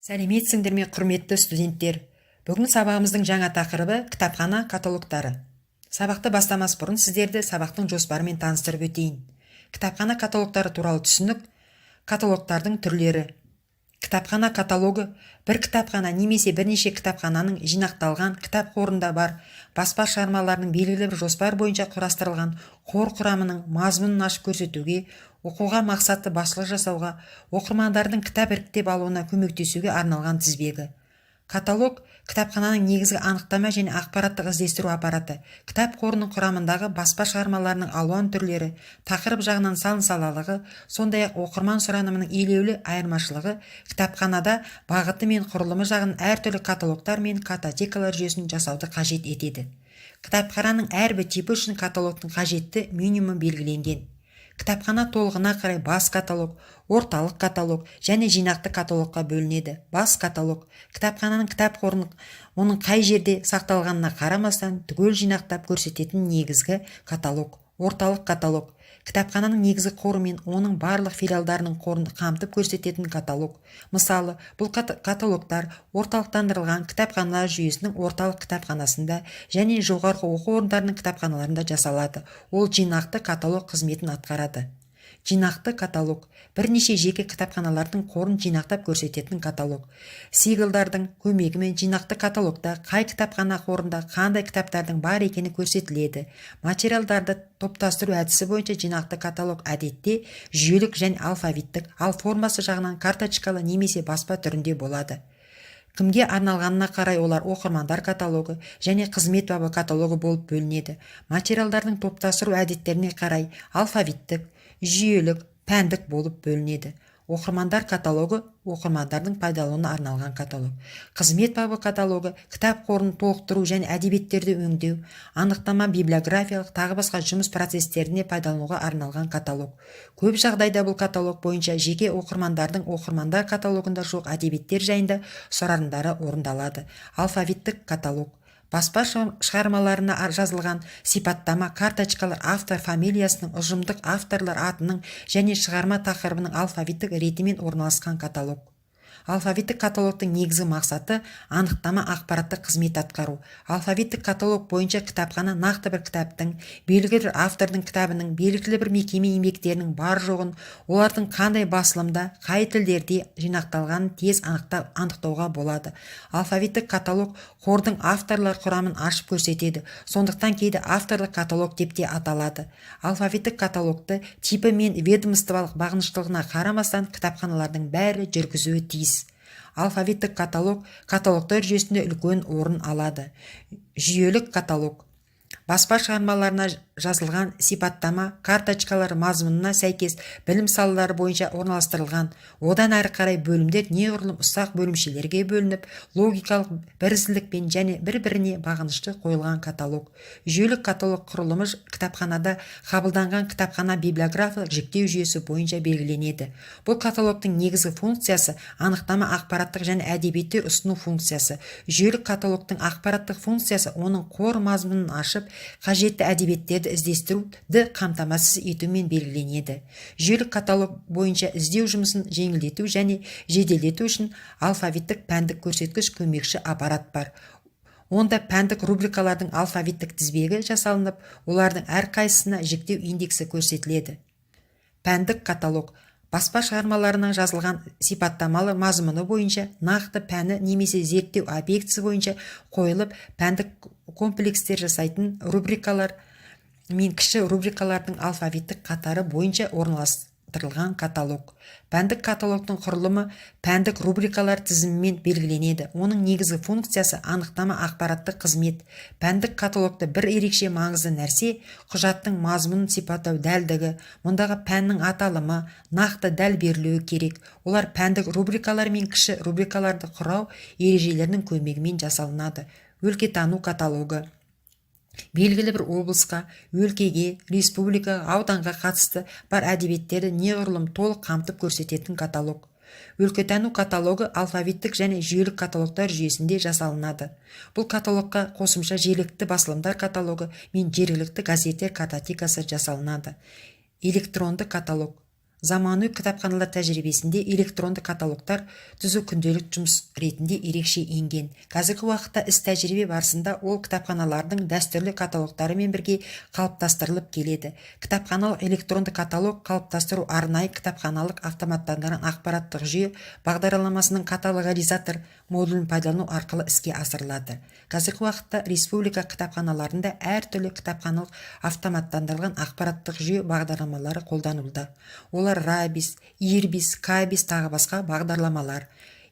Сәлеметсіңдер ме, құрметті студенттер? Бүгін сабағымыздың жаңа тақырыбы кітапхана каталогтары. Сабақты бастамас бұрын сіздерді сабақтың жоспарымен таныстырып өтейін. Кітапхана каталогтары туралы түсінік. Каталогтардың түрлері. Кітапхана каталогы бір кітапхана немесе бірнеше кітапхананың жинақталған кітап қорында бар баспа шығармаларының белгілі бір жоспар бойынша құрастырылған қор құрамының мазмұнын ашып көрсетуге, оқуға мақсатты басшылық жасауға, оқырмандардың кітап іріктеп алуына көмектесуге арналған тізбегі. Каталог кітапхананың негізгі анықтама және ақпараттық іздестіру аппараты. Кітап қорының құрамындағы баспа шығармаларының алуан түрлері, тақырып жағынан сан-салалығы, сондай-ақ оқырман сұранымының елеулі айырмашылығы кітапханада бағыты мен құрылымы жағын әртүрлі каталогтар мен картотекалар жүйесін жасауды қажет етеді. Кітапхананың әрбір типі үшін каталогтың қажетті минимумы белгіленген. Кітапхана толығына қарай бас каталог, орталық каталог және жинақты каталогқа бөлінеді. Бас каталог кітапхананың кітап қорын оның қай жерде сақталғанына қарамастан түгел жинақтап көрсететін негізгі каталог. Орталық каталог кітапхананың негізгі қоры мен оның барлық филиалдарының қорын қамтып көрсететін каталог. Мысалы, бұл каталогтар орталықтандырылған кітапханалар жүйесінің орталық кітапханасында және жоғарғы оқу орындарының кітапханаларында жасалады. Ол жинақты каталог қызметін атқарады. Жинақты каталог бірнеше жеке кітапханалардың қорын жинақтап көрсететін каталог. Сигылдардың көмегімен жинақты каталогта қай кітапхана қорында қандай кітаптардың бар екені көрсетіледі. Материалдарды топтастыру әдісі бойынша жинақты каталог әдетте жүйелік және алфавиттік, ал формасы жағынан карточкалы немесе баспа түрінде болады. Кімге арналғанына қарай олар оқырмандар каталогы және қызмет бабы каталогы болып бөлінеді. Материалдардың топтастыру әдеттеріне қарай алфавиттік, жүйелік, пәндік болып бөлінеді. Оқырмандар каталогы оқырмандардың пайдалануына арналған каталог. Қызмет бабы каталогы кітап қорын толықтыру және әдебиеттерді өңдеу, анықтама, библиографиялық тағы басқа жұмыс процестеріне пайдалануға арналған каталог. Көп жағдайда бұл каталог бойынша жеке оқырмандардың оқырмандар каталогында жоқ әдебиеттер жайында сұрақтары орындалады. Алфавиттік каталог баспа шығармаларына жазылған сипаттама, карточкалар автор фамилиясының, ұжымдық авторлар атының және шығарма тақырыбының алфавиттік ретімен орналасқан каталог. Алфавиттік каталогтың негізгі мақсаты анықтама ақпараттық қызмет атқару. Алфавиттік каталог бойынша кітапхана нақты бір кітаптың, белгілі бір автордың кітабының, белгілі бір мекеме еңбектерінің бар жоғын, олардың қандай басылымда, қай тілдерде жинақталғанын тез анықтауға болады. Алфавиттік каталог қордың авторлар құрамын ашып көрсетеді, сондықтан кейде авторлық каталог деп те аталады. Алфавиттік каталогты типі мен ведомстволық бағыныштылығына қарамастан кітапханалардың бәрі жүргізуі тиіс. Алфавиттік каталог каталогтар жүйесінде үлкен орын алады. Жүйелік каталог баспа шығармаларына жазылған сипаттама, карточкалар мазмұнына сәйкес білім салалары бойынша орналастырылған. Одан әрі қарай бөлімдер неғұрлым ұсақ бөлімшелерге бөлініп, логикалық бірізділікпен және бір-біріне бағынышты қойылған каталог. Жүйелік каталог құрылымы кітапханада қабылданған кітапхана библиографиялық жіктеу жүйесі бойынша белгіленеді. Бұл каталогтың негізгі функциясы анықтама, ақпараттық және әдебиеттер ұсыну функциясы. Жүйелік каталогтың ақпараттық функциясы оның қор мазмұнын ашып, қажетті әдебиеттерді іздестіруді қамтамасыз етумен белгіленеді. Жүйелік каталог бойынша іздеу жұмысын жеңілдету және жеделдету үшін алфавиттік пәндік көрсеткіш көмекші аппарат бар. Онда пәндік рубрикалардың алфавиттік тізбегі жасалынып, олардың әрқайсысына жіктеу индексі көрсетіледі. Пәндік каталог баспа шығармаларына жазылған сипаттамалы мазмұны бойынша нақты пәні немесе зерттеу объектісі бойынша қойылып, пәндік комплекстер жасайтын рубрикалар мен кіші рубрикалардың алфавиттік қатары бойынша орналастырылған каталог. Пәндік каталогтың құрылымы пәндік рубрикалар тізімімен белгіленеді. Оның негізгі функциясы анықтама, ақпараттық қызмет. Пәндік каталогта бір ерекше маңызды нәрсе құжаттың мазмұнын сипаттау дәлдігі. Мұндағы пәннің аталымы нақты дәл берілуі керек. Олар пәндік рубрикалар мен кіші рубрикаларды құрау ережелерінің көмегімен жасалынады. Өлкетану каталогы белгілі бір облысқа, өлкеге, республикаға, ауданға қатысты бар әдебиеттерді неғұрлым толық қамтып көрсететін каталог. Өлкетану каталогы алфавиттік және жүйелік каталогтар жүйесінде жасалынады. Бұл каталогқа қосымша жергілікті басылымдар каталогы мен жергілікті газеттер картотекасы жасалынады. Электронды каталог заманауи кітапханалар тәжірибесінде электронды каталогтар түзу күнделік жұмыс ретінде ерекше енген. Қазіргі уақытта іс тәжірибе барысында ол кітапханалардың дәстүрлі каталогтарымен бірге қалыптастырылып келеді. Кітапханалық электронды каталог қалыптастыру арнайы кітапханалық автоматтандырылған ақпараттық жүйе бағдарламасының каталогизатор модулін пайдалану арқылы іске асырылады. Қазіргі уақытта республика кітапханаларында әртүрлі кітапханалық автоматтандырылған ақпараттық жүйе бағдарламалары қолданылуда. Олар Рабис, Ирбис, Кабис тағы басқа бағдарламалар.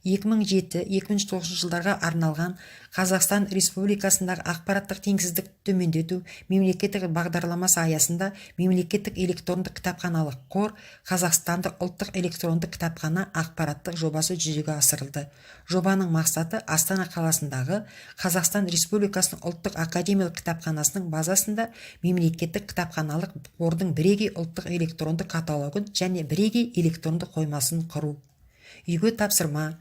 2007-2009 жылдарға арналған Қазақстан Республикасындағы ақпараттық теңсіздікті төмендету мемлекеттік бағдарламасы аясында мемлекеттік электронды кітапханалық қор Қазақстандық ұлттық электронды кітапхана ақпараттық жобасы жүзеге асырылды. Жобаның мақсаты Астана қаласындағы Қазақстан Республикасының ұлттық академиялық кітапханасының базасында мемлекеттік кітапханалық қордың бірегей ұлттық электронды каталогын және бірегей электронды қоймасын құру. Үйге тапсырма.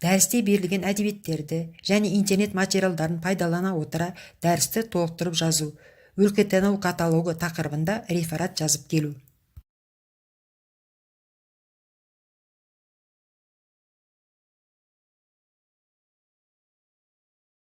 Дәрісте берілген әдебиеттерді және интернет материалдарын пайдалана отыра дәрісті толықтырып жазу. Өлкетану каталогы тақырыбында реферат жазып келу.